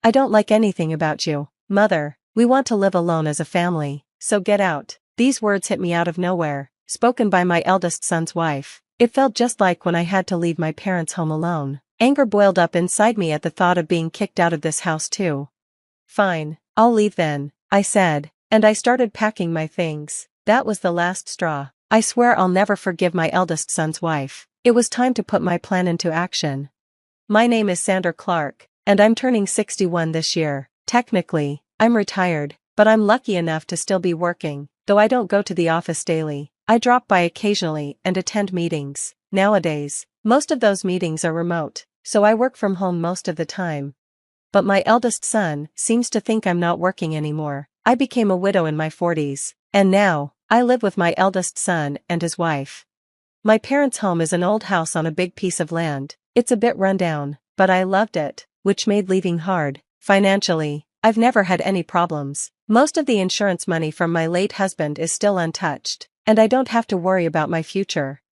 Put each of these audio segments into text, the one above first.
I don't like anything about you, Mother. We want to live alone as a family, so get out. These words hit me out of nowhere, spoken by my eldest son's wife. It felt just like when I had to leave my parents' home alone. Anger boiled up inside me at the thought of being kicked out of this house too. Fine, I'll leave then, I said, and I started packing my things. That was the last straw. I swear I'll never forgive my eldest son's wife. It was time to put my plan into action. My name is Sandra Clark, and I'm turning 61 this year. Technically, I'm retired, but I'm lucky enough to still be working, though I don't go to the office daily. I drop by occasionally and attend meetings. Nowadays, most of those meetings are remote, so I work from home most of the time. But my eldest son seems to think I'm not working anymore. I became a widow in my 40s, and now, I live with my eldest son and his wife. My parents' home is an old house on a big piece of land. It's a bit run down, but I loved it, which made leaving hard. Financially, I've never had any problems. Most of the insurance money from my late husband is still untouched, and I don't have to worry about my future.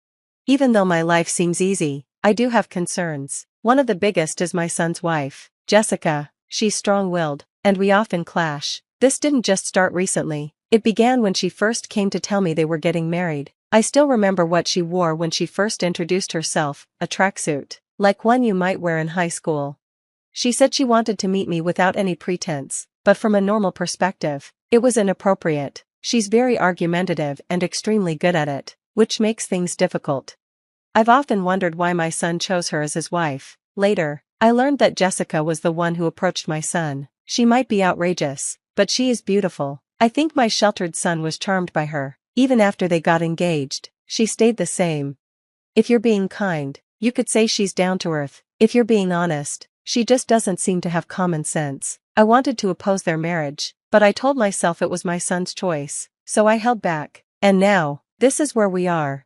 Even though my life seems easy, I do have concerns. One of the biggest is my son's wife, Jessica. She's strong-willed, and we often clash. This didn't just start recently. It began when she first came to tell me they were getting married. I still remember what she wore when she first introduced herself, a tracksuit, like one you might wear in high school. She said she wanted to meet me without any pretense, but from a normal perspective, it was inappropriate. She's very argumentative and extremely good at it, which makes things difficult. I've often wondered why my son chose her as his wife. Later, I learned that Jessica was the one who approached my son. She might be outrageous, but she is beautiful. I think my sheltered son was charmed by her. Even after they got engaged, she stayed the same. If you're being kind, you could say she's down to earth. If you're being honest, she just doesn't seem to have common sense. I wanted to oppose their marriage, but I told myself it was my son's choice, so I held back. And now, this is where we are.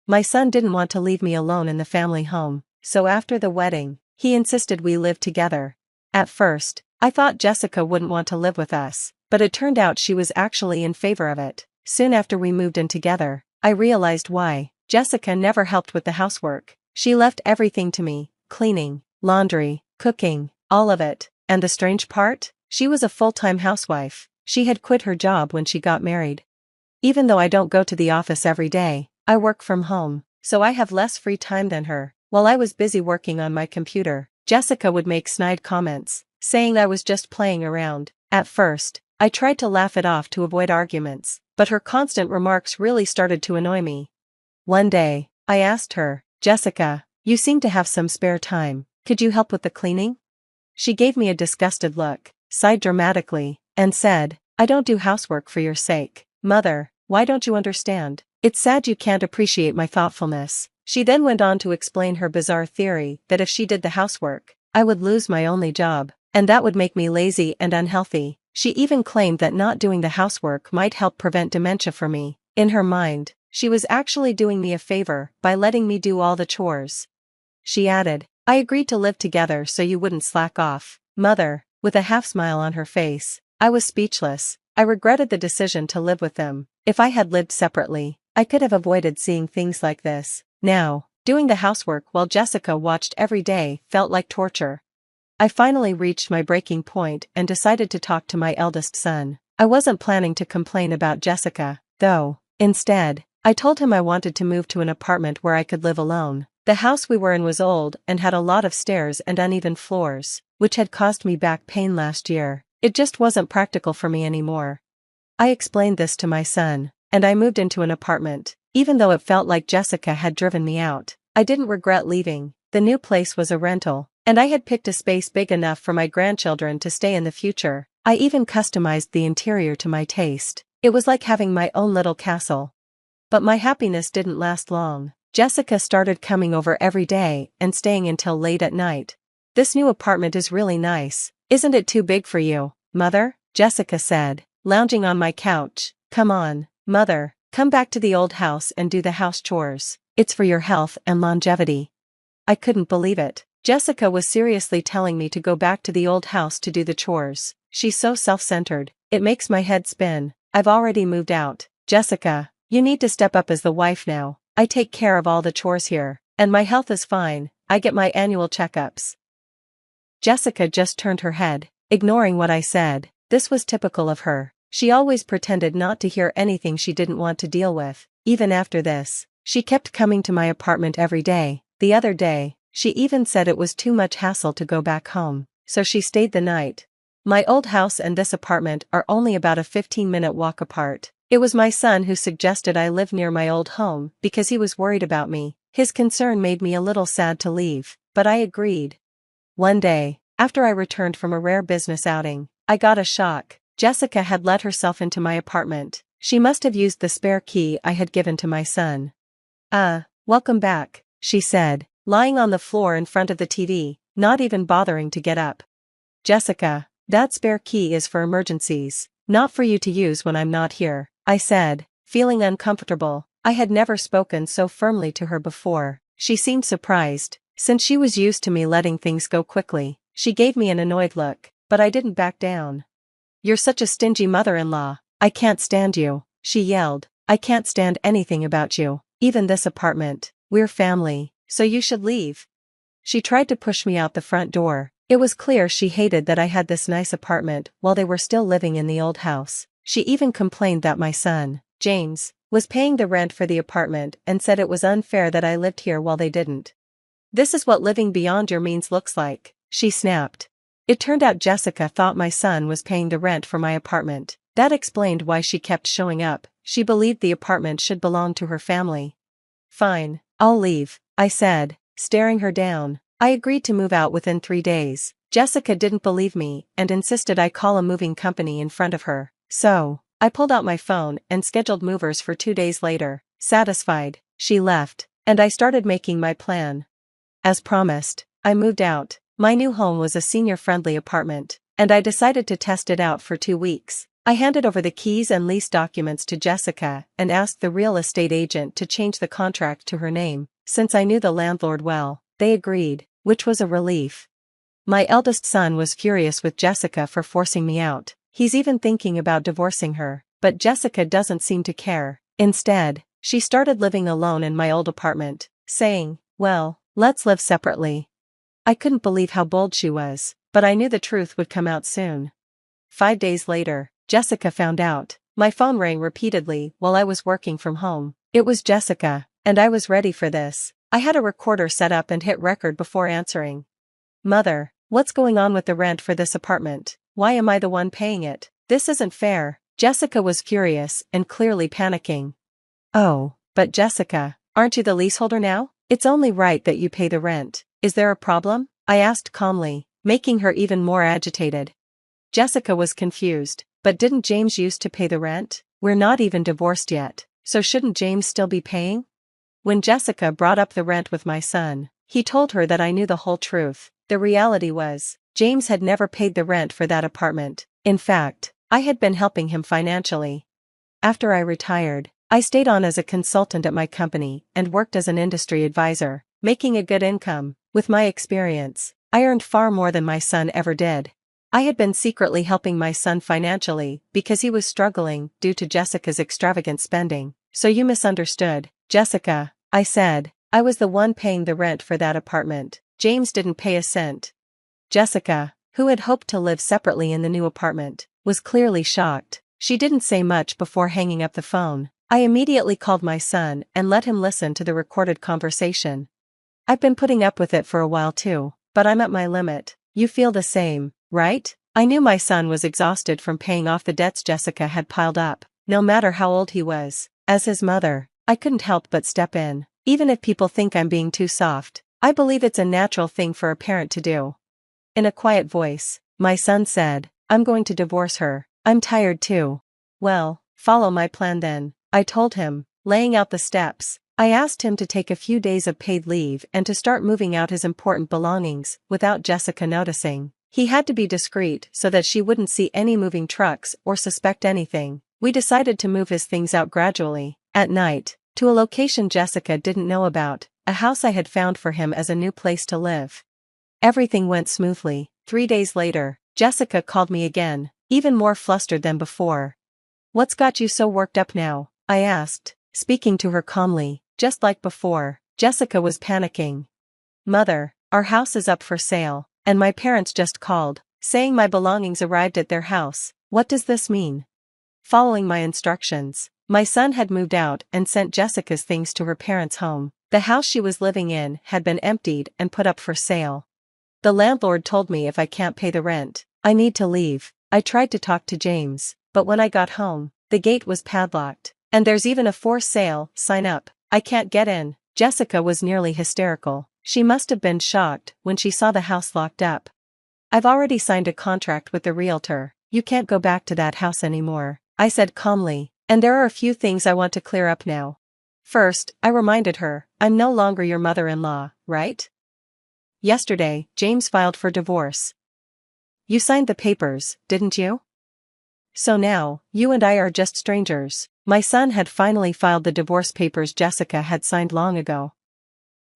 My son didn't want to leave me alone in the family home, so after the wedding, he insisted we live together. At first, I thought Jessica wouldn't want to live with us, but it turned out she was actually in favor of it. Soon after we moved in together, I realized why. Jessica never helped with the housework. She left everything to me, cleaning, laundry, cooking, all of it. And the strange part? She was a full-time housewife. She had quit her job when she got married. Even though I don't go to the office every day, I work from home, so I have less free time than her. While I was busy working on my computer, Jessica would make snide comments, saying I was just playing around. At first, I tried to laugh it off to avoid arguments, but her constant remarks really started to annoy me. One day, I asked her, "Jessica, you seem to have some spare time. Could you help with the cleaning?" She gave me a disgusted look, sighed dramatically, and said, "I don't do housework for your sake. Mother, why don't you understand? It's sad you can't appreciate my thoughtfulness." She then went on to explain her bizarre theory that if she did the housework, I would lose my only job, and that would make me lazy and unhealthy. She even claimed that not doing the housework might help prevent dementia for me. In her mind, she was actually doing me a favor by letting me do all the chores. She added, "I agreed to live together so you wouldn't slack off." Mother, with a half-smile on her face. I was speechless. I regretted the decision to live with them. If I had lived separately, I could have avoided seeing things like this. Now, doing the housework while Jessica watched every day felt like torture. I finally reached my breaking point and decided to talk to my eldest son. I wasn't planning to complain about Jessica, though. Instead, I told him I wanted to move to an apartment where I could live alone. The house we were in was old and had a lot of stairs and uneven floors, which had caused me back pain last year. It just wasn't practical for me anymore. I explained this to my son, and I moved into an apartment. Even though it felt like Jessica had driven me out, I didn't regret leaving. The new place was a rental, and I had picked a space big enough for my grandchildren to stay in the future. I even customized the interior to my taste. It was like having my own little castle. But my happiness didn't last long. Jessica started coming over every day and staying until late at night. "This new apartment is really nice. Isn't it too big for you, Mother?" Jessica said, lounging on my couch. "Come on, Mother, come back to the old house and do the house chores. It's for your health and longevity." I couldn't believe it. Jessica was seriously telling me to go back to the old house to do the chores. She's so self-centered. It makes my head spin. I've already moved out. "Jessica, you need to step up as the wife now. I take care of all the chores here, and my health is fine. I get my annual checkups." Jessica just turned her head. ignoring what I said. This was typical of her. She always pretended not to hear anything she didn't want to deal with. Even after this, she kept coming to my apartment every day. The other day, she even said it was too much hassle to go back home, so she stayed the night. My old house and this apartment are only about a 15-minute walk apart. It was my son who suggested I live near my old home because he was worried about me. His concern made me a little sad to leave, but I agreed. One day, after I returned from a rare business outing, I got a shock. Jessica had let herself into my apartment. She must have used the spare key I had given to my son. Welcome back, she said, lying on the floor in front of the TV, not even bothering to get up. Jessica, that spare key is for emergencies, not for you to use when I'm not here, I said, feeling uncomfortable. I had never spoken so firmly to her before. She seemed surprised, since she was used to me letting things go quickly. She gave me an annoyed look, but I didn't back down. You're such a stingy mother-in-law. I can't stand you, she yelled. I can't stand anything about you, even this apartment. We're family, so you should leave. She tried to push me out the front door. It was clear she hated that I had this nice apartment while they were still living in the old house. She even complained that my son, James, was paying the rent for the apartment and said it was unfair that I lived here while they didn't. This is what living beyond your means looks like, she snapped. It turned out Jessica thought my son was paying the rent for my apartment. That explained why she kept showing up. She believed the apartment should belong to her family. Fine, I'll leave, I said, staring her down. I agreed to move out within 3 days. Jessica didn't believe me and insisted I call a moving company in front of her. So, I pulled out my phone and scheduled movers for 2 days later. Satisfied, she left, and I started making my plan. As promised, I moved out. My new home was a senior-friendly apartment, and I decided to test it out for 2 weeks. I handed over the keys and lease documents to Jessica and asked the real estate agent to change the contract to her name. Since I knew the landlord well, they agreed, which was a relief. My eldest son was furious with Jessica for forcing me out. He's even thinking about divorcing her, but Jessica doesn't seem to care. Instead, she started living alone in my old apartment, saying, "Well, let's live separately." I couldn't believe how bold she was, but I knew the truth would come out soon. 5 days later, Jessica found out. My phone rang repeatedly while I was working from home. It was Jessica, and I was ready for this. I had a recorder set up and hit record before answering. "Mother, what's going on with the rent for this apartment? Why am I the one paying it? This isn't fair." Jessica was furious and clearly panicking. "Oh, but Jessica, aren't you the leaseholder now? It's only right that you pay the rent. Is there a problem?" I asked calmly, making her even more agitated. Jessica was confused. "But didn't James used to pay the rent? We're not even divorced yet, so shouldn't James still be paying?" When Jessica brought up the rent with my son, he told her that I knew the whole truth. The reality was, James had never paid the rent for that apartment. In fact, I had been helping him financially. After I retired, I stayed on as a consultant at my company and worked as an industry advisor, making a good income. With my experience, I earned far more than my son ever did. I had been secretly helping my son financially because he was struggling due to Jessica's extravagant spending. "So you misunderstood, Jessica," I said. "I was the one paying the rent for that apartment. James didn't pay a cent." Jessica, who had hoped to live separately in the new apartment, was clearly shocked. She didn't say much before hanging up the phone. I immediately called my son and let him listen to the recorded conversation. "I've been putting up with it for a while too, but I'm at my limit. You feel the same, right?" I knew my son was exhausted from paying off the debts Jessica had piled up, no matter how old he was. As his mother, I couldn't help but step in. Even if people think I'm being too soft, I believe it's a natural thing for a parent to do. In a quiet voice, my son said, "I'm going to divorce her. I'm tired too." "Well, follow my plan then," I told him, laying out the steps. I asked him to take a few days of paid leave and to start moving out his important belongings without Jessica noticing. He had to be discreet so that she wouldn't see any moving trucks or suspect anything. We decided to move his things out gradually, at night, to a location Jessica didn't know about, a house I had found for him as a new place to live. Everything went smoothly. 3 days later, Jessica called me again, even more flustered than before. "What's got you so worked up now?" I asked, speaking to her calmly. Just like before, Jessica was panicking. "Mother, our house is up for sale, and my parents just called. saying my belongings arrived at their house. What does this mean? Following my instructions, my son had moved out and sent Jessica's things to her parents' home. The house she was living in had been emptied and put up for sale. The landlord told me if I can't pay the rent, I need to leave. I tried to talk to James, but when I got home, the gate was padlocked, and there's even a for sale sign up. I can't get in. Jessica was nearly hysterical. She must have been shocked when she saw the house locked up. I've already signed a contract with the realtor. You can't go back to that house anymore, I said calmly, and there are a few things I want to clear up now. First, I reminded her, I'm no longer your mother-in-law, right? Yesterday, James filed for divorce. You signed the papers, didn't you? So now, you and I are just strangers. My son had finally filed the divorce papers Jessica had signed long ago.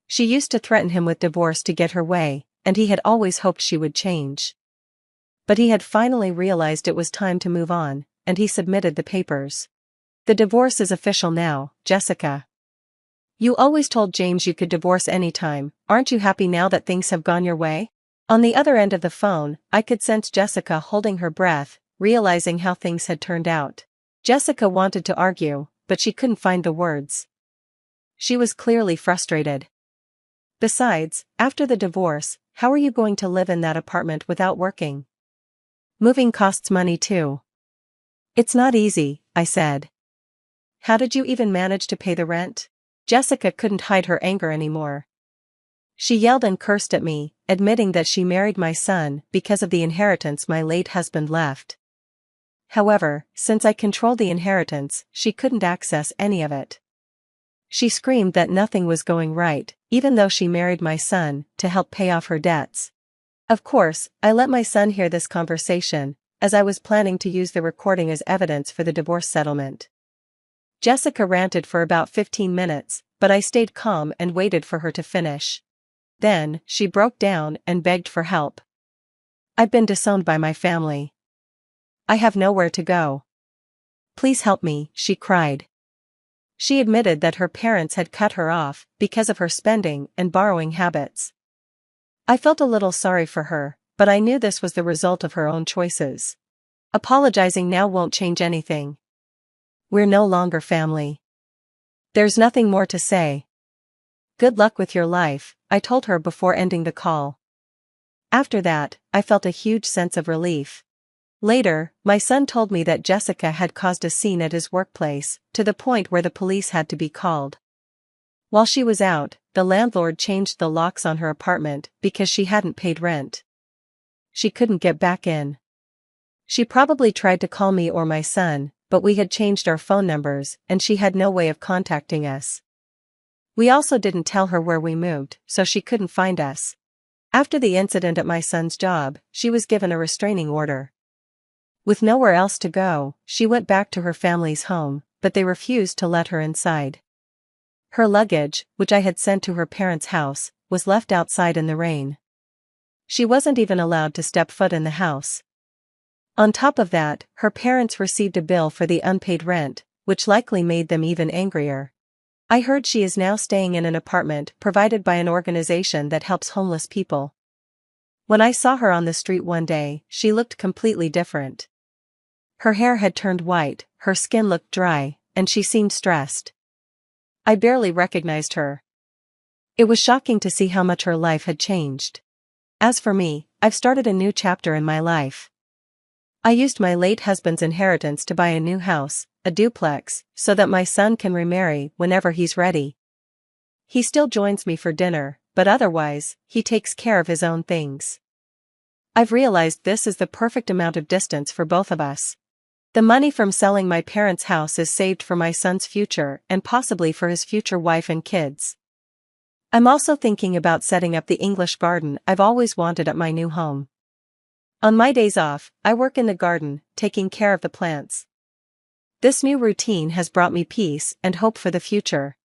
She used to threaten him with divorce to get her way, and he had always hoped she would change. But he had finally realized it was time to move on, and he submitted the papers. The divorce is official now, Jessica. You always told James you could divorce anytime. Aren't you happy now that things have gone your way? On the other end of the phone, I could sense Jessica holding her breath, realizing how things had turned out. Jessica wanted to argue, but she couldn't find the words. She was clearly frustrated. Besides, after the divorce, how are you going to live in that apartment without working? Moving costs money too. It's not easy, I said. How did you even manage to pay the rent? Jessica couldn't hide her anger anymore. She yelled and cursed at me, admitting that she married my son because of the inheritance my late husband left. However, since I controlled the inheritance, she couldn't access any of it. She screamed that nothing was going right, even though she married my son to help pay off her debts. Of course, I let my son hear this conversation, as I was planning to use the recording as evidence for the divorce settlement. Jessica ranted for about 15 minutes, but I stayed calm and waited for her to finish. Then, she broke down and begged for help. I've been disowned by my family. I have nowhere to go. Please help me, she cried. She admitted that her parents had cut her off because of her spending and borrowing habits. I felt a little sorry for her, but I knew this was the result of her own choices. Apologizing now won't change anything. We're no longer family. There's nothing more to say. Good luck with your life, I told her before ending the call. After that, I felt a huge sense of relief. Later, my son told me that Jessica had caused a scene at his workplace, to the point where the police had to be called. While she was out, the landlord changed the locks on her apartment because she hadn't paid rent. She couldn't get back in. She probably tried to call me or my son, but we had changed our phone numbers and she had no way of contacting us. We also didn't tell her where we moved, so she couldn't find us. After the incident at my son's job, she was given a restraining order. With nowhere else to go, she went back to her family's home, but they refused to let her inside. Her luggage, which I had sent to her parents' house, was left outside in the rain. She wasn't even allowed to step foot in the house. On top of that, her parents received a bill for the unpaid rent, which likely made them even angrier. I heard she is now staying in an apartment provided by an organization that helps homeless people. When I saw her on the street one day, she looked completely different. Her hair had turned white, her skin looked dry, and she seemed stressed. I barely recognized her. It was shocking to see how much her life had changed. As for me, I've started a new chapter in my life. I used my late husband's inheritance to buy a new house, a duplex, so that my son can remarry whenever he's ready. He still joins me for dinner, but otherwise, he takes care of his own things. I've realized this is the perfect amount of distance for both of us. The money from selling my parents' house is saved for my son's future and possibly for his future wife and kids. I'm also thinking about setting up the English garden I've always wanted at my new home. On my days off, I work in the garden, taking care of the plants. This new routine has brought me peace and hope for the future.